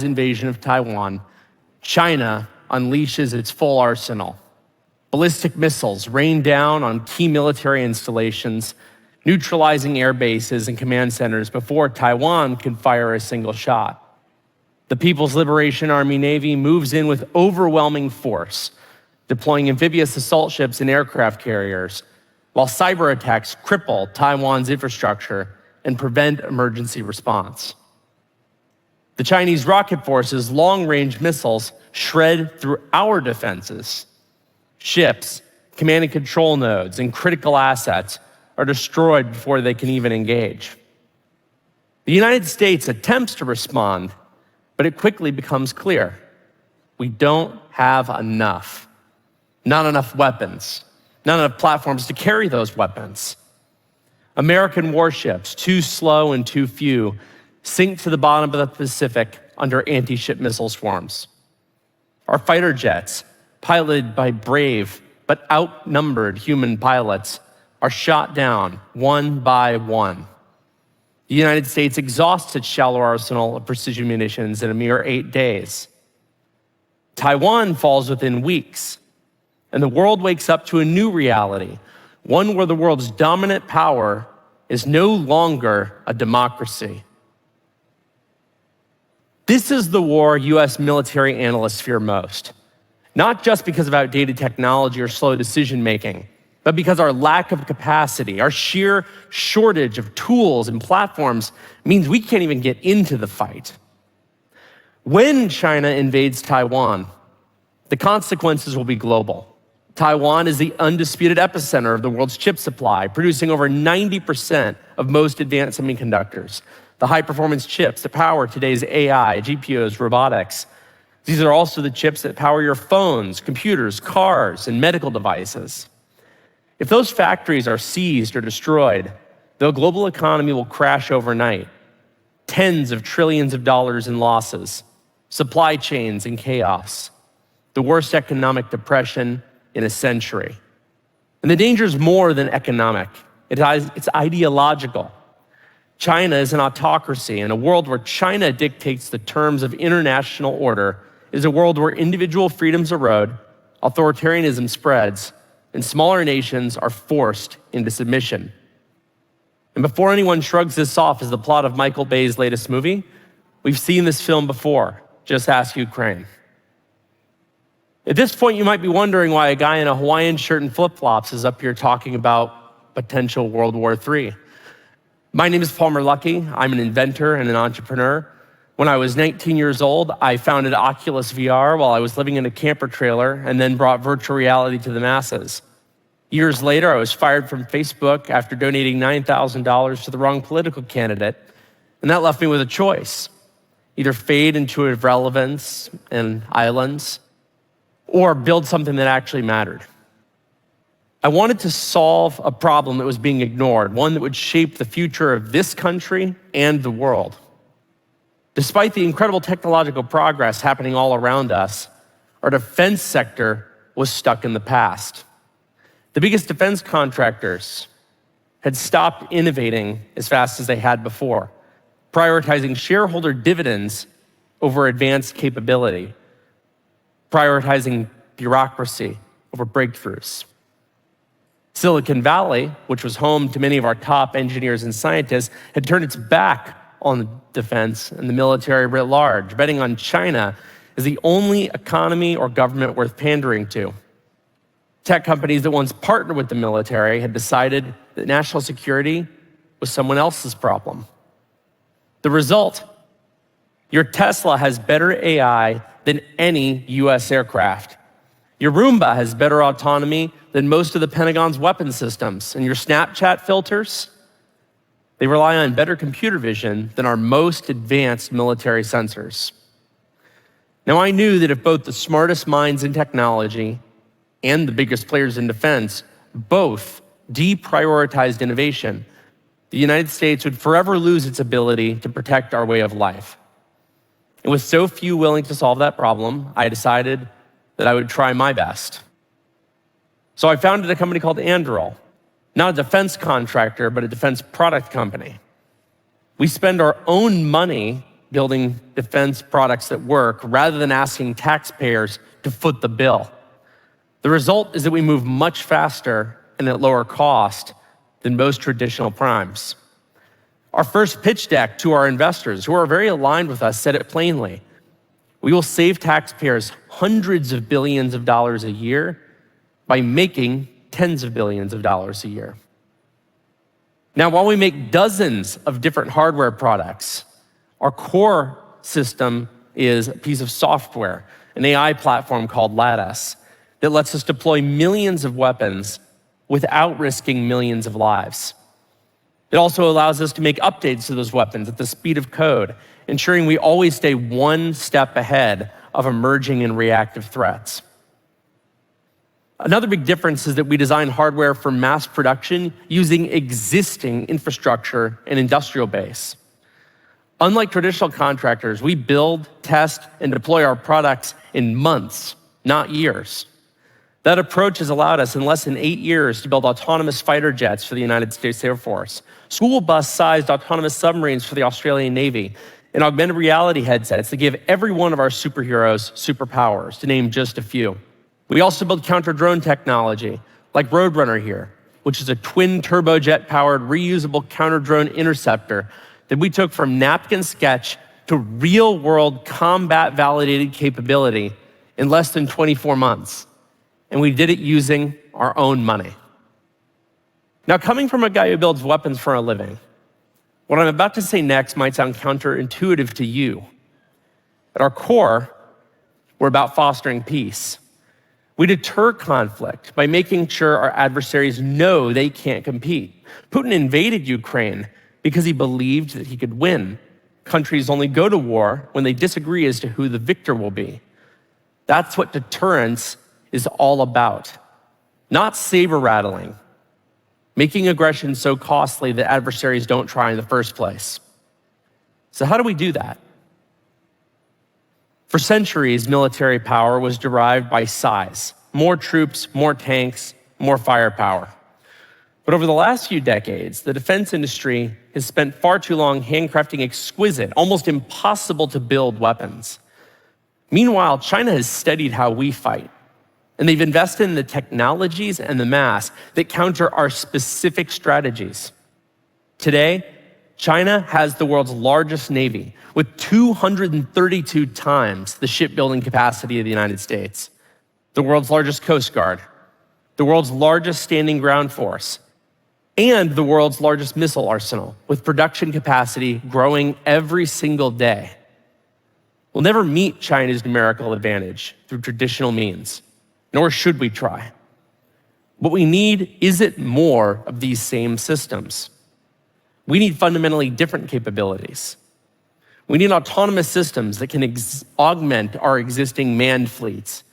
invasion of Taiwan, China unleashes its full arsenal. Ballistic missiles rain down on key military installations, neutralizing air bases and command centers before Taiwan can fire a single shot. The People's Liberation Army Navy moves in with overwhelming force, deploying amphibious assault ships and aircraft carriers, while cyber attacks cripple Taiwan's infrastructure and prevent emergency response. The Chinese rocket force's long-range missiles shred through our defenses. Ships, command and control nodes, and critical assets are destroyed before they can even engage. The United States attempts to respond, but it quickly becomes clear. We don't have enough. Not enough weapons, not enough platforms to carry those weapons. American warships, too slow and too few, sink to the bottom of the Pacific under anti-ship missile swarms. Our fighter jets, piloted by brave but outnumbered human pilots, are shot down one by one. The United States exhausts its shallow arsenal of precision munitions in a mere 8 days. Taiwan falls within weeks, and the world wakes up to a new reality, one where the world's dominant power is no longer a democracy. This is the war US military analysts fear most, not just because of outdated technology or slow decision-making, but because our lack of capacity, our sheer shortage of tools and platforms means we can't even get into the fight. When China invades Taiwan, the consequences will be global. Taiwan is the undisputed epicenter of the world's chip supply, producing over 90% of most advanced semiconductors, the high-performance chips that power today's AI, GPUs, robotics. These are also the chips that power your phones, computers, cars, and medical devices. If those factories are seized or destroyed, the global economy will crash overnight. Tens of trillions of dollars in losses, supply chains in chaos, the worst economic depression in a century. And the danger is more than economic. It's ideological. China is an autocracy, and a world where China dictates the terms of international order is a world where individual freedoms erode, authoritarianism spreads, and smaller nations are forced into submission. And before anyone shrugs this off as the plot of Michael Bay's latest movie, we've seen this film before. Just ask Ukraine. At this point, you might be wondering why a guy in a Hawaiian shirt and flip-flops is up here talking about potential World War III. My name is Palmer Luckey. I'm an inventor and an entrepreneur. When I was 19 years old, I founded Oculus VR while I was living in a camper trailer and then brought virtual reality to the masses. Years later, I was fired from Facebook after donating $9,000 to the wrong political candidate, and that left me with a choice: either fade into irrelevance and islands, or build something that actually mattered. I wanted to solve a problem that was being ignored, one that would shape the future of this country and the world. Despite the incredible technological progress happening all around us, our defense sector was stuck in the past. The biggest defense contractors had stopped innovating as fast as they had before, prioritizing shareholder dividends over advanced capability, prioritizing bureaucracy over breakthroughs. Silicon Valley, which was home to many of our top engineers and scientists, had turned its back on defense and the military writ large, betting on China as the only economy or government worth pandering to. Tech companies that once partnered with the military had decided that national security was someone else's problem. The result: your Tesla has better AI than any US aircraft. Your Roomba has better autonomy than most of the Pentagon's weapon systems. And your Snapchat filters, they rely on better computer vision than our most advanced military sensors. Now, I knew that if both the smartest minds in technology and the biggest players in defense both deprioritized innovation, the United States would forever lose its ability to protect our way of life. And with so few willing to solve that problem, I decided that I would try my best. So I founded a company called Anduril, not a defense contractor, but a defense product company. We spend our own money building defense products that work rather than asking taxpayers to foot the bill. The result is that we move much faster and at lower cost than most traditional primes. Our first pitch deck to our investors, who are very aligned with us, said it plainly. We will save taxpayers hundreds of billions of dollars a year by making tens of billions of dollars a year. Now, while we make dozens of different hardware products, our core system is a piece of software, an AI platform called Lattice, that lets us deploy millions of weapons without risking millions of lives. It also allows us to make updates to those weapons at the speed of code, ensuring we always stay one step ahead of emerging and reactive threats. Another big difference is that we design hardware for mass production using existing infrastructure and industrial base. Unlike traditional contractors, we build, test, and deploy our products in months, not years. That approach has allowed us in less than 8 years to build autonomous fighter jets for the United States Air Force, school bus-sized autonomous submarines for the Australian Navy, and augmented reality headsets that give every one of our superheroes superpowers, to name just a few. We also build counter-drone technology, like Roadrunner here, which is a twin turbojet-powered reusable counter-drone interceptor that we took from napkin sketch to real-world combat-validated capability in less than 24 months. And we did it using our own money. Now, coming from a guy who builds weapons for a living, what I'm about to say next might sound counterintuitive to you. At our core, we're about fostering peace. We deter conflict by making sure our adversaries know they can't compete. Putin invaded Ukraine because he believed that he could win. Countries only go to war when they disagree as to who the victor will be. That's what deterrence is all about. Not saber rattling, making aggression so costly that adversaries don't try in the first place. So how do we do that? For centuries, military power was derived by size. More troops, more tanks, more firepower. But over the last few decades, the defense industry has spent far too long handcrafting exquisite, almost impossible to build weapons. Meanwhile, China has studied how we fight, and they've invested in the technologies and the mass that counter our specific strategies. Today, China has the world's largest navy, with 232 times the shipbuilding capacity of the United States, the world's largest Coast Guard, the world's largest standing ground force, and the world's largest missile arsenal, with production capacity growing every single day. We'll never meet China's numerical advantage through traditional means, nor should we try. What we need isn't more of these same systems. We need fundamentally different capabilities. We need autonomous systems that can augment our existing manned fleets.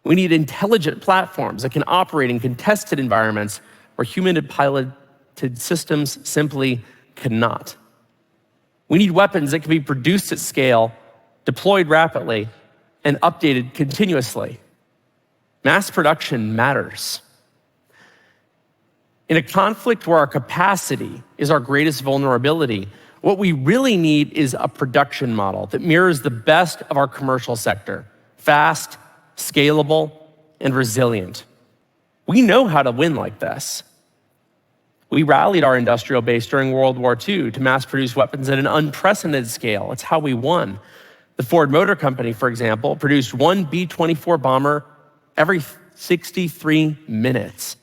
We need intelligent platforms that can operate in contested environments where human-piloted systems simply cannot. We need weapons that can be produced at scale, deployed rapidly, and updated continuously. Mass production matters. In a conflict where our capacity is our greatest vulnerability, what we really need is a production model that mirrors the best of our commercial sector: fast, scalable, and resilient. We know how to win like this. We rallied our industrial base during World War II to mass produce weapons at an unprecedented scale. It's how we won. The Ford Motor Company, for example, produced one B-24 bomber every 63 minutes.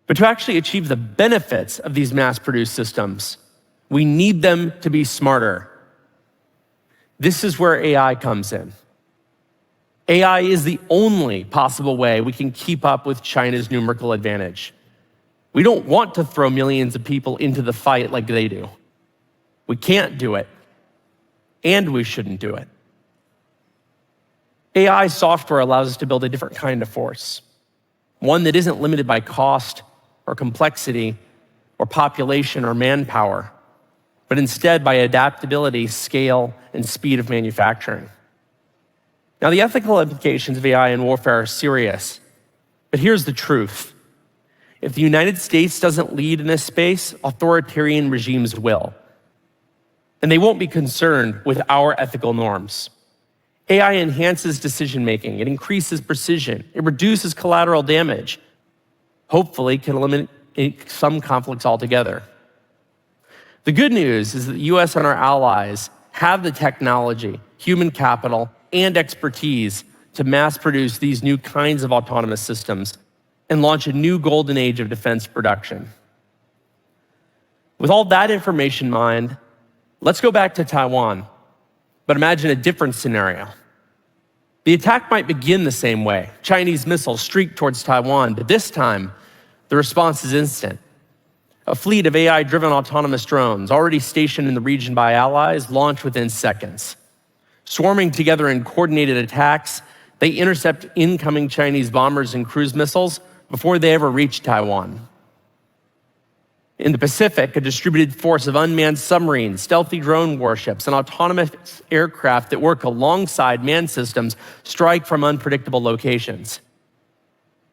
But to actually achieve the benefits of these mass-produced systems, we need them to be smarter. This is where AI comes in. AI is the only possible way we can keep up with China's numerical advantage. We don't want to throw millions of people into the fight like they do. We can't do it, and we shouldn't do it. AI software allows us to build a different kind of force, one that isn't limited by cost or complexity or population or manpower, but instead by adaptability, scale, and speed of manufacturing. Now, the ethical implications of AI in warfare are serious, but here's the truth. If the United States doesn't lead in this space, authoritarian regimes will. and they won't be concerned with our ethical norms. AI enhances decision-making, it increases precision, it reduces collateral damage, hopefully can eliminate some conflicts altogether. The good news is that the US and our allies have the technology, human capital, and expertise to mass produce these new kinds of autonomous systems and launch a new golden age of defense production. With all that information in mind, let's go back to Taiwan, but imagine a different scenario. The attack might begin the same way. Chinese missiles streak towards Taiwan, but this time, the response is instant. A fleet of AI-driven autonomous drones, already stationed in the region by allies, launch within seconds. Swarming together in coordinated attacks, they intercept incoming Chinese bombers and cruise missiles before they ever reach Taiwan. In the Pacific, a distributed force of unmanned submarines, stealthy drone warships, and autonomous aircraft that work alongside manned systems strike from unpredictable locations.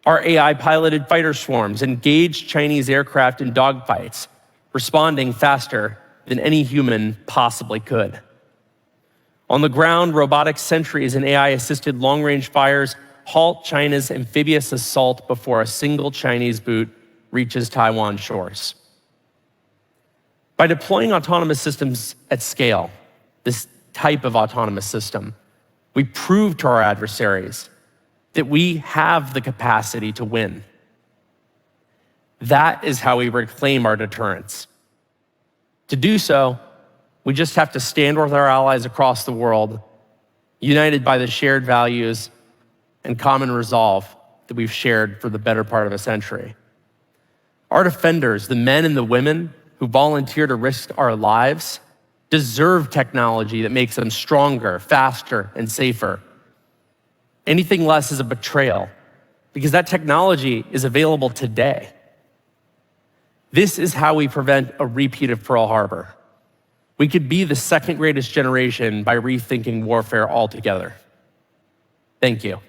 Our AI-piloted fighter swarms engage Chinese aircraft in dogfights, responding faster than any human possibly could. On the ground, robotic sentries and AI-assisted long-range fires halt China's amphibious assault before a single Chinese boot reaches Taiwan shores. By deploying autonomous systems at scale, this type of autonomous system, we prove to our adversaries that we have the capacity to win. That is how we reclaim our deterrence. To do so, we just have to stand with our allies across the world, united by the shared values and common resolve that we've shared for the better part of a century. Our defenders, the men and the women who volunteer to risk our lives, deserve technology that makes them stronger, faster, and safer. Anything less is a betrayal, because that technology is available today. This is how we prevent a repeat of Pearl Harbor. We could be the second greatest generation by rethinking warfare altogether. Thank you.